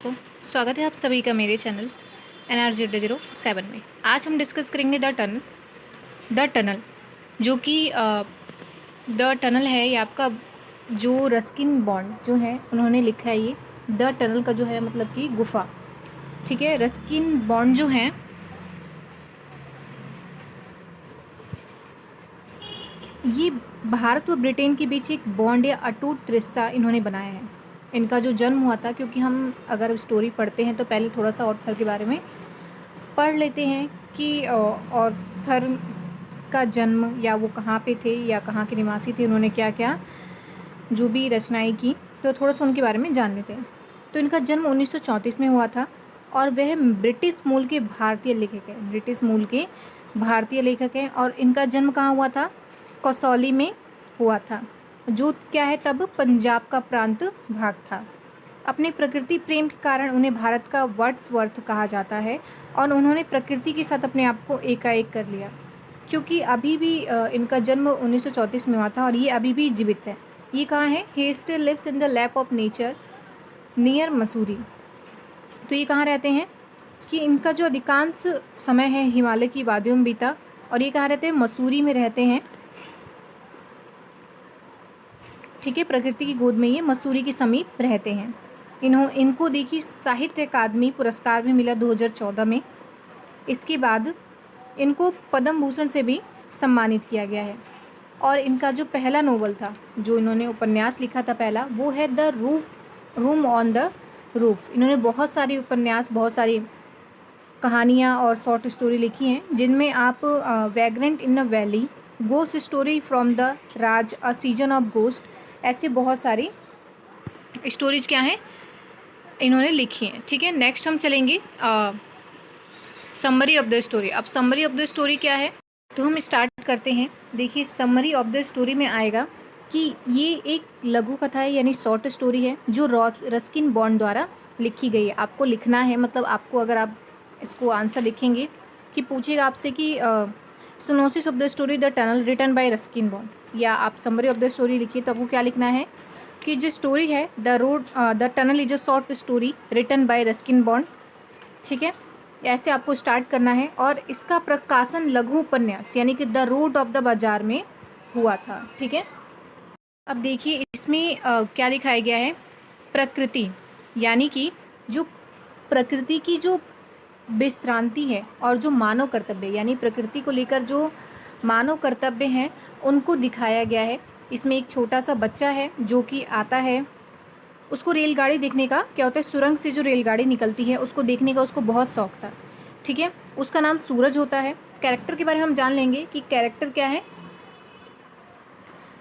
दोस्तों, स्वागत है आप सभी का मेरे चैनल NR007 में। आज हम डिस्कस करेंगे द टनल जो कि द टनल है। ये आपका जो रस्किन बॉन्ड जो है उन्होंने लिखा है। ये द टनल का जो है मतलब कि गुफा, ठीक है। रस्किन बॉन्ड जो है ये भारत व ब्रिटेन के बीच एक बॉन्ड या अटूट रिश्ता इन्होंने बनाया है। इनका जो जन्म हुआ था, क्योंकि हम अगर स्टोरी पढ़ते हैं तो पहले थोड़ा सा ऑथर के बारे में पढ़ लेते हैं कि ऑथर का जन्म या वो कहाँ पे थे या कहाँ के निवासी थे, उन्होंने क्या क्या जो भी रचनाएं की, तो थोड़ा सा उनके बारे में जान लेते हैं। तो इनका जन्म 1934 में हुआ था और वह ब्रिटिश मूल के भारतीय लेखक हैं। और इनका जन्म कहाँ हुआ था? कसौली में हुआ था, जो क्या है तब पंजाब का प्रांत भाग था। अपने प्रकृति प्रेम के कारण उन्हें भारत का वर्ड्सवर्थ कहा जाता है और उन्होंने प्रकृति के साथ अपने आप को एकाएक कर लिया, क्योंकि अभी भी इनका जन्म 1934 में हुआ था और ये अभी भी जीवित है। ये कहाँ है? He still lives in the lap of nature near Mussoorie. तो ये कहाँ रहते हैं कि इनका जो अधिकांश समय है हिमालय की वादियों में बीता, और ये कहाँ रहते हैं? मसूरी में रहते हैं, ठीक है। प्रकृति की गोद में ये मसूरी के समीप रहते हैं। इनको देखिए साहित्य अकादमी पुरस्कार भी मिला 2014 में। इसके बाद इनको पद्म भूषण से भी सम्मानित किया गया है। और इनका जो पहला नोवेल था, जो इन्होंने उपन्यास लिखा था पहला, वो है the room on the roof. इन्होंने बहुत सारी उपन्यास, बहुत सारी कहानियाँ और शॉर्ट स्टोरी लिखी हैं, जिनमें आप vagrant in a valley, ghost story from the Raj, a season of ghost, ऐसे बहुत सारी स्टोरीज क्या हैं इन्होंने लिखी हैं, ठीक है। नेक्स्ट हम चलेंगे समरी ऑफ द स्टोरी। अब समरी ऑफ द स्टोरी क्या है, तो हम स्टार्ट करते हैं। देखिए समरी ऑफ द स्टोरी में आएगा कि ये एक लघु कथा है, यानी शॉर्ट स्टोरी है, जो रस्किन बॉन्ड द्वारा लिखी गई है। आपको लिखना है, मतलब आपको अगर आप इसको आंसर लिखेंगे कि पूछेगा आपसे कि synopsis of the story the tunnel written by Ruskin Bond, या आप समरी ऑफ द स्टोरी लिखिए, तो आपको क्या लिखना है कि जो स्टोरी है the tunnel is a short story written by Ruskin Bond, ठीक है। ऐसे आपको स्टार्ट करना है। और इसका प्रकाशन लघु उपन्यास यानी कि द रोड ऑफ द बाजार में हुआ था, ठीक है। अब देखिए इसमें क्या दिखाया गया है? प्रकृति, यानी कि जो प्रकृति की जो विश्रांति है और जो मानव कर्तव्य, यानी प्रकृति को लेकर जो मानव कर्तव्य हैं उनको दिखाया गया है। इसमें एक छोटा सा बच्चा है जो कि आता है, उसको रेलगाड़ी देखने का क्या होता है, सुरंग से जो रेलगाड़ी निकलती है उसको देखने का उसको बहुत शौक था, ठीक है। उसका नाम सूरज होता है। कैरेक्टर के बारे में हम जान लेंगे कि कैरेक्टर क्या है।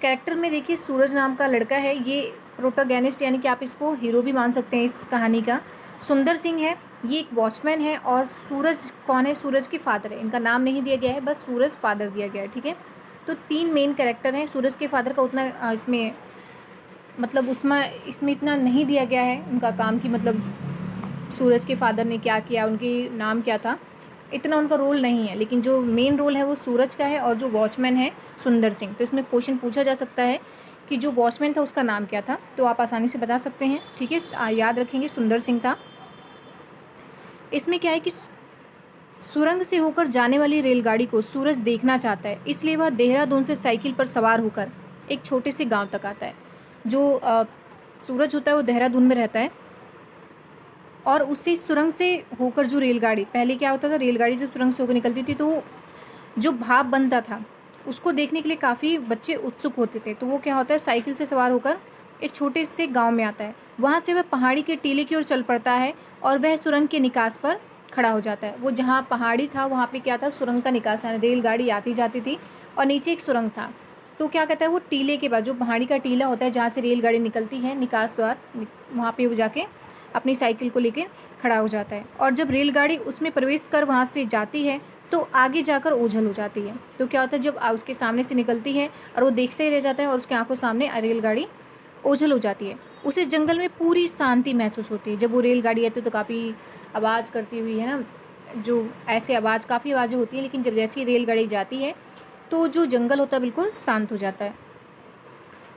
कैरेक्टर में देखिए सूरज नाम का लड़का है, ये प्रोटोगेनिस्ट, यानी कि आप इसको हीरो भी मान सकते हैं इस कहानी का। सुंदर सिंह है, ये एक वॉचमैन है। और सूरज कौन है? सूरज के फादर है। इनका नाम नहीं दिया गया है, बस सूरज फादर दिया गया है, ठीक है। तो 3 मेन कैरेक्टर हैं। सूरज के फादर का उतना इसमें मतलब इसमें इतना नहीं दिया गया है उनका काम, की मतलब सूरज के फादर ने क्या किया, उनके नाम क्या था, इतना उनका रोल नहीं है। लेकिन जो मेन रोल है वो सूरज का है और जो वॉचमैन है सुंदर सिंह। तो इसमें क्वेश्चन पूछा जा सकता है कि जो वॉचमैन था उसका नाम क्या था, तो आप आसानी से बता सकते हैं, ठीक है। याद रखेंगे सुंदर सिंह था। इसमें क्या है कि सुरंग से होकर जाने वाली रेलगाड़ी को सूरज देखना चाहता है, इसलिए वह देहरादून से साइकिल पर सवार होकर एक छोटे से गांव तक आता है। जो सूरज होता है वो देहरादून में रहता है, और उससे सुरंग से होकर जो रेलगाड़ी, पहले क्या होता था, रेलगाड़ी जब सुरंग से होकर निकलती थी तो जो भाप बनता था उसको देखने के लिए काफ़ी बच्चे उत्सुक होते थे। तो वो क्या होता है, साइकिल से सवार होकर एक छोटे से गांव में आता है। वहाँ से वह पहाड़ी के टीले की ओर चल पड़ता है और वह सुरंग के निकास पर खड़ा हो जाता है। वो जहाँ पहाड़ी था वहाँ पे क्या था, सुरंग का निकास, यानी रेलगाड़ी आती जाती थी और नीचे एक सुरंग था। तो क्या कहता है, वो टीले के बाद, जो पहाड़ी का टीला होता है जहाँ से रेलगाड़ी निकलती है, निकास द्वार, वहाँ पे वो जाके अपनी साइकिल को लेकर खड़ा हो जाता है। और जब रेलगाड़ी उसमें प्रवेश कर वहाँ से जाती है तो आगे जाकर ओझल हो जाती है। तो क्या होता है, जब उसके सामने से निकलती है और वो देखते ही रह जाता है और उसकी आंखों सामने रेलगाड़ी ओझल हो जाती है। उसे जंगल में पूरी शांति महसूस होती है। जब वो रेलगाड़ी आती है तो काफ़ी आवाज़ करती हुई, है ना, जो ऐसे आवाज़, काफ़ी आवाज़ें होती हैं, लेकिन जब जैसी रेलगाड़ी जाती है तो जो जंगल होता है बिल्कुल शांत हो जाता है।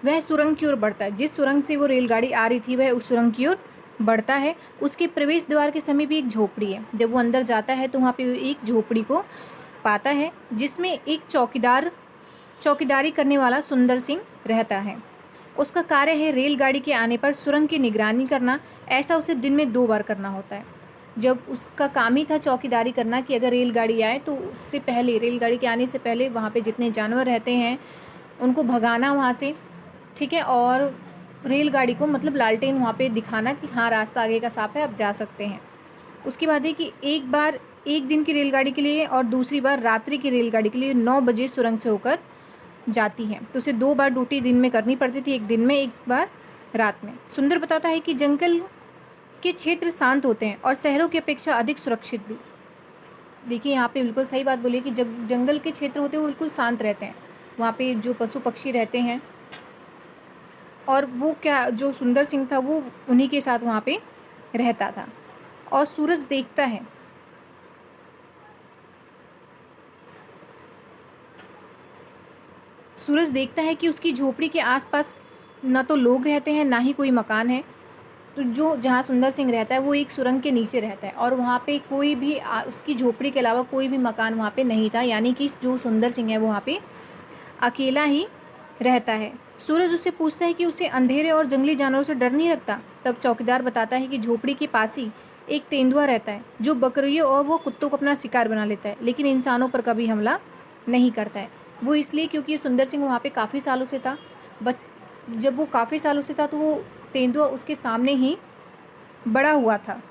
वह सुरंग की ओर बढ़ता है। जिस सुरंग से वो रेलगाड़ी आ रही थी वह उस सुरंग की ओर बढ़ता है। उसके प्रवेश द्वार के समीप एक झोपड़ी है। जब वो अंदर जाता है तो वहाँ पे एक झोपड़ी को पाता है जिसमें एक चौकीदारी करने वाला सुंदर सिंह रहता है। उसका कार्य है रेलगाड़ी के आने पर सुरंग की निगरानी करना। ऐसा उसे दिन में 2 बार करना होता है। जब उसका काम ही था चौकीदारी करना कि अगर रेलगाड़ी आए तो उससे पहले, रेलगाड़ी के आने से पहले वहाँ पे जितने जानवर रहते हैं उनको भगाना वहाँ से, ठीक है, और रेलगाड़ी को मतलब लालटेन वहाँ पे दिखाना कि हाँ रास्ता आगे का साफ़ है, आप जा सकते हैं। उसके बाद है कि एक बार एक दिन की रेलगाड़ी के लिए और दूसरी बार रात्रि की रेलगाड़ी के लिए 9 बजे सुरंग से होकर जाती है। तो उसे 2 बार ड्यूटी दिन में करनी पड़ती थी, एक दिन में, एक बार रात में। सुंदर बताता है कि जंगल के क्षेत्र शांत होते हैं और शहरों की अपेक्षा अधिक सुरक्षित भी। देखिए यहाँ पे बिल्कुल सही बात बोली कि जंगल के क्षेत्र होते हैं वो बिल्कुल शांत रहते हैं, वहाँ पे जो पशु पक्षी रहते हैं, और वो क्या, जो सुंदर सिंह था वो उन्हीं के साथ वहाँ पे रहता था। और सूरज देखता है कि उसकी झोपड़ी के आसपास ना तो लोग रहते हैं ना ही कोई मकान है। तो जो जहाँ सुंदर सिंह रहता है वो एक सुरंग के नीचे रहता है और वहाँ पे कोई भी उसकी झोपड़ी के अलावा कोई भी मकान वहाँ पे नहीं था, यानी कि जो सुंदर सिंह है वो वहाँ पे अकेला ही रहता है। सूरज उससे पूछता है कि उसे अंधेरे और जंगली जानवरों से डर नहीं लगता। तब चौकीदार बताता है कि झोपड़ी के पास ही एक तेंदुआ रहता है जो बकरियों और वो कुत्तों को अपना शिकार बना लेता है, लेकिन इंसानों पर कभी हमला नहीं करता है। वो इसलिए क्योंकि सुंदर सिंह वहाँ पे काफ़ी सालों से था। जब वो काफ़ी सालों से था तो वो तेंदुआ उसके सामने ही बड़ा हुआ था।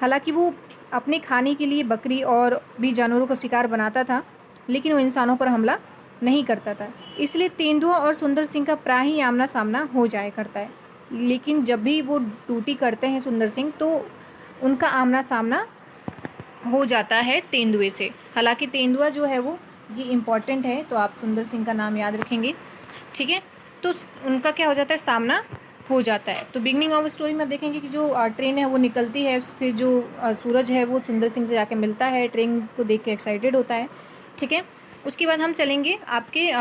हालांकि वो अपने खाने के लिए बकरी और भी जानवरों का शिकार बनाता था, लेकिन वो इंसानों पर हमला नहीं करता था। इसलिए तेंदुआ और सुंदर सिंह का प्राय ही आमना सामना हो जाया करता है। लेकिन जब भी वो ड्यूटी करते हैं सुंदर सिंह तो उनका आमना सामना हो जाता है तेंदुए से। हालांकि तेंदुआ जो है वो ये इम्पॉर्टेंट है, तो आप सुंदर सिंह का नाम याद रखेंगे, ठीक है। तो उनका क्या हो जाता है, सामना हो जाता है। तो बिगनिंग ऑफ स्टोरी में आप देखेंगे कि जो ट्रेन है वो निकलती है, फिर जो सूरज है वो सुंदर सिंह से जाके मिलता है, ट्रेन को देख के एक्साइटेड होता है, ठीक है। उसके बाद हम चलेंगे आपके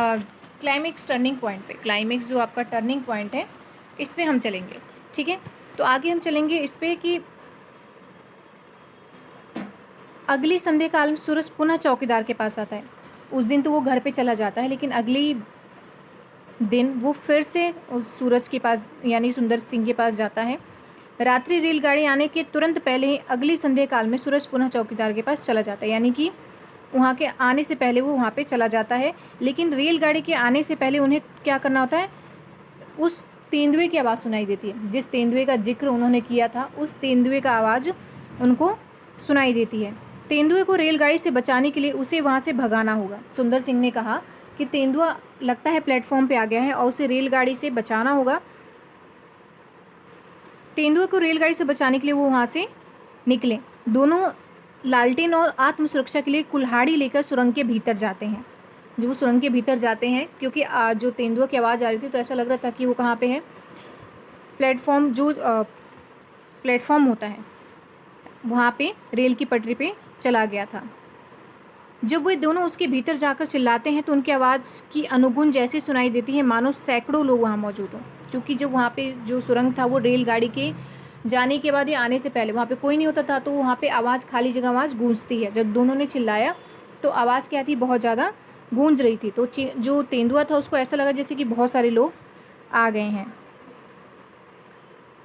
क्लाइमेक्स टर्निंग पॉइंट पे। क्लाइमेक्स जो आपका टर्निंग पॉइंट है इस पर हम चलेंगे, ठीक है। तो आगे हम चलेंगे इस पर कि अगली संध्या काल में सूरज पुनः चौकीदार के पास आता है। उस दिन तो वो घर पे चला जाता है, लेकिन अगली दिन वो फिर से उस सूरज के पास यानी सुंदर सिंह के पास जाता है। रात्रि रेलगाड़ी आने के तुरंत पहले ही अगली संध्या काल में सूरज पुनः चौकीदार के पास चला जाता है, यानी कि वहाँ के आने से पहले वो वहाँ पे चला जाता है। लेकिन रेलगाड़ी के आने से पहले उन्हें क्या करना होता है, उस तेंदुए की आवाज़ सुनाई देती है। जिस तेंदुए का जिक्र उन्होंने किया था उस तेंदुए का आवाज़ उनको सुनाई देती है। तेंदुए को रेलगाड़ी से बचाने के लिए उसे वहाँ से भगाना होगा। सुंदर सिंह ने कहा कि तेंदुआ लगता है प्लेटफॉर्म पे आ गया है और उसे रेलगाड़ी से बचाना होगा। तेंदुए को रेलगाड़ी से बचाने के लिए वो वहाँ से निकले। दोनों लालटेन और आत्म सुरक्षा के लिए कुल्हाड़ी लेकर सुरंग के भीतर जाते हैं। जब वो सुरंग के भीतर जाते हैं, क्योंकि जो तेंदुआ की आवाज़ आ रही थी तो ऐसा लग रहा था कि वो कहाँ पे है, प्लेटफॉर्म जो प्लेटफॉर्म होता है वहाँ पे रेल की पटरी पे चला गया था। जब वे दोनों उसके भीतर जाकर चिल्लाते हैं तो उनकी आवाज़ की अनुगुंज जैसी सुनाई देती है मानो सैकड़ों लोग वहाँ मौजूद हों। क्योंकि जब वहाँ पे जो सुरंग था वो रेलगाड़ी के जाने के बाद या आने से पहले वहाँ पे कोई नहीं होता था, तो वहाँ पे आवाज़, खाली जगह आवाज़ गूंजती है। जब दोनों ने चिल्लाया तो आवाज़ क्या थी, बहुत ज़्यादा गूंज रही थी। तो जो तेंदुआ था उसको ऐसा लगा जैसे कि बहुत सारे लोग आ गए हैं।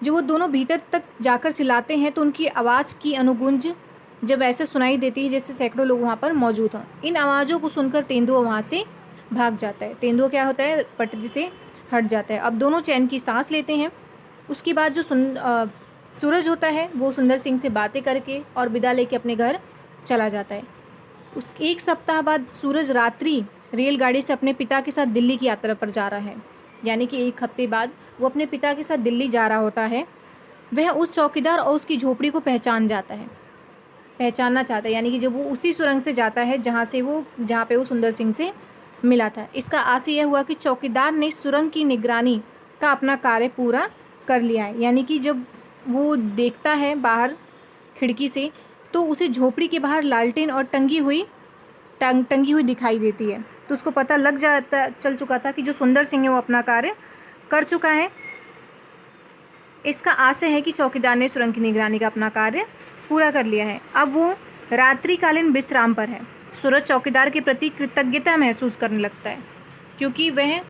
जब वो दोनों भीतर तक जाकर चिल्लाते हैं तो उनकी आवाज़ की अनुगुंज जब ऐसे सुनाई देती है जैसे सैकड़ों लोग वहाँ पर मौजूद हों। इन आवाज़ों को सुनकर तेंदुआ वहाँ से भाग जाता है। तेंदुआ क्या होता है, पटरी से हट जाता है। अब दोनों चैन की सांस लेते हैं। उसके बाद जो सूरज होता है वो सुंदर सिंह से बातें करके और विदा लेके अपने घर चला जाता है। उस 1 सप्ताह बाद सूरज रात्रि रेलगाड़ी से अपने पिता के साथ दिल्ली की यात्रा पर जा रहा है, यानी कि 1 हफ्ते बाद वो अपने पिता के साथ दिल्ली जा रहा होता है। वह उस चौकीदार और उसकी झोपड़ी को पहचानना चाहता है, यानी कि जब वो उसी सुरंग से जाता है जहाँ पे वो सुंदर सिंह से मिला था। इसका आशय यह हुआ कि चौकीदार ने सुरंग की निगरानी का अपना कार्य पूरा कर लिया है। यानी कि जब वो देखता है बाहर खिड़की से तो उसे झोपड़ी के बाहर लालटेन और टंगी हुई दिखाई देती है, तो उसको पता चल चुका था कि जो सुंदर सिंह है वो अपना कार्य कर चुका है। इसका आशय है कि चौकीदार ने सुरंग की निगरानी का अपना कार्य पूरा कर लिया है। अब वो रात्रिकालीन विश्राम पर है। सूरज चौकीदार के प्रति कृतज्ञता महसूस करने लगता है, क्योंकि वह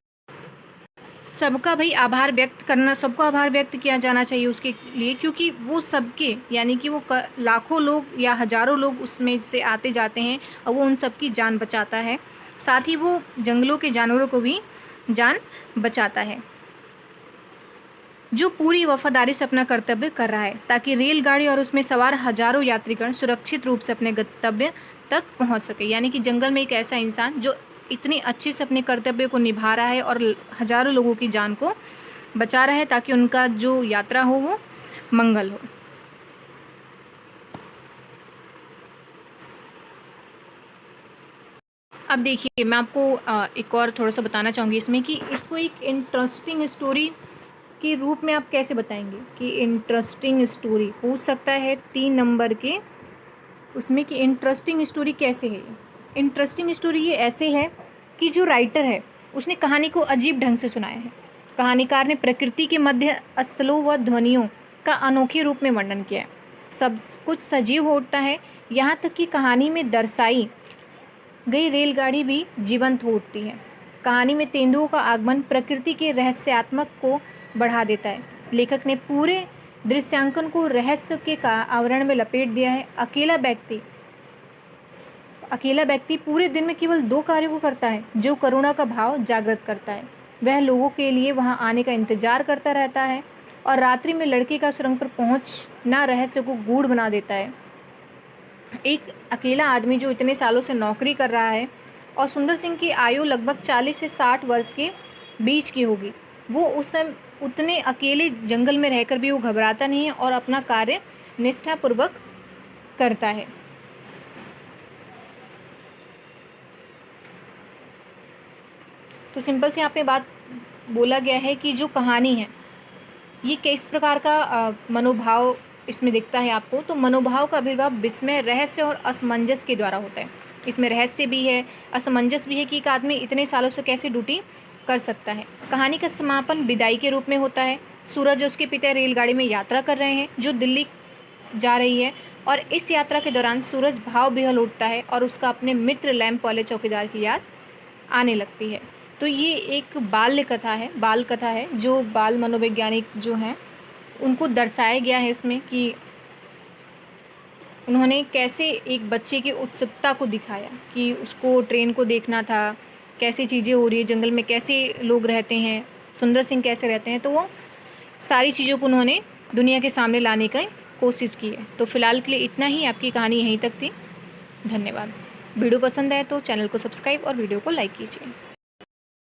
सबको आभार व्यक्त किया जाना चाहिए उसके लिए, क्योंकि वो सबके यानी कि वो लाखों लोग या हज़ारों लोग उसमें से आते जाते हैं और वो उन सबकी जान बचाता है। साथ ही वो जंगलों के जानवरों को भी जान बचाता है, जो पूरी वफादारी से अपना कर्तव्य कर रहा है, ताकि रेलगाड़ी और उसमें सवार हजारों यात्रीगण सुरक्षित रूप से अपने गंतव्य तक पहुंच सके। यानी कि जंगल में एक ऐसा इंसान जो इतनी अच्छे से अपने कर्तव्य को निभा रहा है और हजारों लोगों की जान को बचा रहा है, ताकि उनका जो यात्रा हो वो मंगल हो। अब देखिए, मैं आपको एक और थोड़ा सा बताना चाहूँगी इसमें कि इसको एक इंटरेस्टिंग स्टोरी के रूप में आप कैसे बताएंगे कि इंटरेस्टिंग स्टोरी पूछ सकता है 3 नंबर के उसमें कि इंटरेस्टिंग स्टोरी कैसे है। इंटरेस्टिंग स्टोरी ये ऐसे है कि जो राइटर है उसने कहानी को अजीब ढंग से सुनाया है। कहानीकार ने प्रकृति के मध्य स्थलों व ध्वनियों का अनोखे रूप में वर्णन किया है। सब कुछ सजीव हो उठता है, यहाँ तक कि कहानी में दर्शाई गई रेलगाड़ी भी जीवंत हो उठती है। कहानी में तेंदुओं का आगमन प्रकृति के रहस्यात्मक को बढ़ा देता है। लेखक ने पूरे दृश्यांकन को रहस्य के आवरण में लपेट दिया है। अकेला व्यक्ति पूरे दिन में केवल 2 कार्यों को करता है जो करुणा का भाव जागृत करता है। वह लोगों के लिए वहां आने का इंतजार करता रहता है और रात्रि में लड़के का सुरंग पर पहुंचना रहस्य को गूढ़ बना देता है। एक अकेला आदमी जो इतने सालों से नौकरी कर रहा है, और सुंदर सिंह की आयु लगभग 40 से 60 वर्ष के बीच की होगी, वो उस समय उतने अकेले जंगल में रहकर भी वो घबराता नहीं है और अपना कार्य निष्ठापूर्वक करता है। तो सिंपल से यहाँ पे बात बोला गया है कि जो कहानी है ये किस प्रकार का मनोभाव इसमें दिखता है आपको। तो मनोभाव का आविर्भाव विस्मय, रहस्य और असमंजस के द्वारा होता है। इसमें रहस्य भी है, असमंजस भी है कि एक आदमी इतने सालों से कैसे ड्यूटी कर सकता है। कहानी का समापन विदाई के रूप में होता है। सूरज और उसके पिता रेलगाड़ी में यात्रा कर रहे हैं जो दिल्ली जा रही है, और इस यात्रा के दौरान सूरज भाव बिहल उठता है और उसका अपने मित्र लैंप वाले चौकीदार की याद आने लगती है। तो ये एक बाल कथा है जो बाल मनोवैज्ञानिक जो हैं उनको दर्शाया गया है उसमें कि उन्होंने कैसे एक बच्चे की उत्सुकता को दिखाया कि उसको ट्रेन को देखना था, कैसी चीज़ें हो रही है जंगल में, कैसे लोग रहते हैं, सुंदर सिंह कैसे रहते हैं। तो वो सारी चीज़ों को उन्होंने दुनिया के सामने लाने की कोशिश की है। तो फिलहाल के लिए इतना ही, आपकी कहानी यहीं तक थी। धन्यवाद। वीडियो पसंद आए तो चैनल को सब्सक्राइब और वीडियो को लाइक कीजिए।